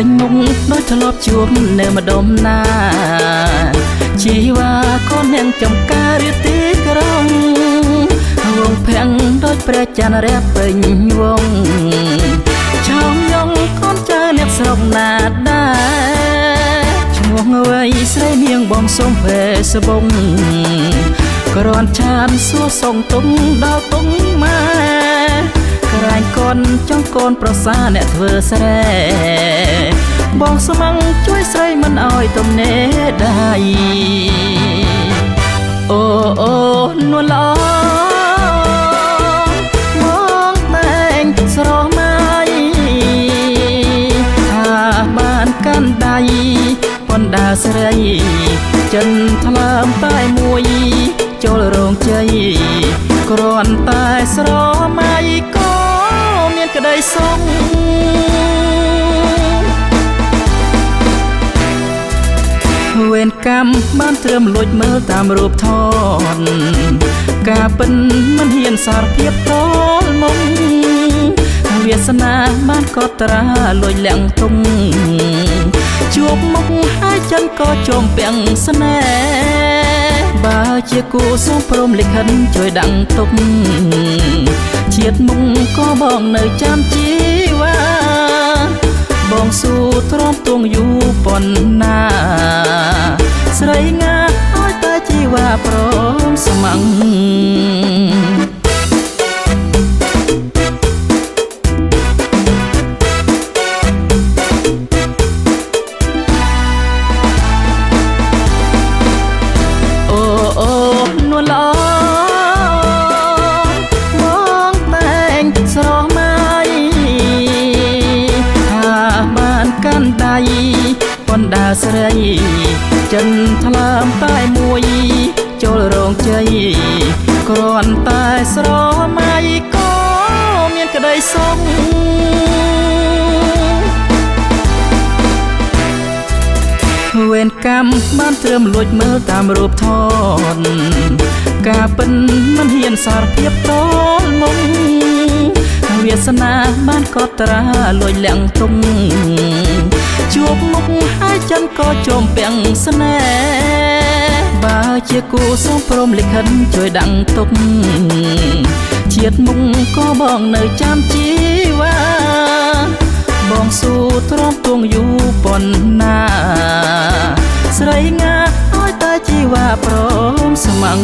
ញមុខដូចធ្លាប់ជួបនៅម្ដុំណាជីវ៉ាកូននាងចំការរាទីក្រុងវងភាំងដូចព្រះច័ន្ទរះពេញវងឆោមយងកូនចៅអ្នកស្រុកណាដែរឈ្មោះអ្វីស្រីនាងបងសុំភេសវងគ្រាន់ឆានសួរសុងទុំដល់ទុំម៉ែក្រែងកូនចង់កូនប្រសាអ្នកធ្វើស្រែបងស្មឹងជួយស្រីមិនអោយទំនេរដៃអូអូនួនល្អមកតែងស្រស់ម៉ៃថាបានកាន់ដៃប៉ុន្តែស្រីចិនថ្លើមតែមួយចូលរោងជ័យគ្រាន់តែស្រមៃក៏មានក្តីសុខវេនកម្មបានត្រឹមលួចមើលតាមរូបថតការពិនមិនហ៊ានសារភាពតលមុំវាសនាបានកត់ត្រាលួចលាក់ទុំជួបមុខហើយចិនក៏ជុំពាំងស្នេហ៍បើជាគូសូមព្រមលិខិតជួយដឹងទុកជាតិមុខក៏បងនៅចាំជីវ៉ាបងស៊ូទ្រាំទងយូរប៉ុណ្ណាស្រីងាឲ្យតែជីវ៉ាព្រមស្មឹងអូអូនួនល្អមកតែងស្រស់ម៉ៃថាបានកាន់ដៃប៉ុន្តែស្រីចិនថ្លើមតែមួយចូលរោងជ័យគ្រាន់តែស្រមៃក៏មានក្តីសុខវេនកម្មបានត្រឹមលួចមើលតាមរូបថតការពិនមិនហ៊ានសារភាពតលមុំវាសនាបានកត់ត្រាលួចលាក់ទុំជួបមុខហើយចិនក៏ជុំពាំងស្នេហ៍បើជាគូសូមព្រមលិខិតជួយដឹងទុកជាតិមុខក៏បងនៅចាំជីវ៉ាបងស៊ូទ្រាំទងយូរប៉ុណ្ណាស្រីងាឲ្យតែជីវ៉ាព្រមស្មឹង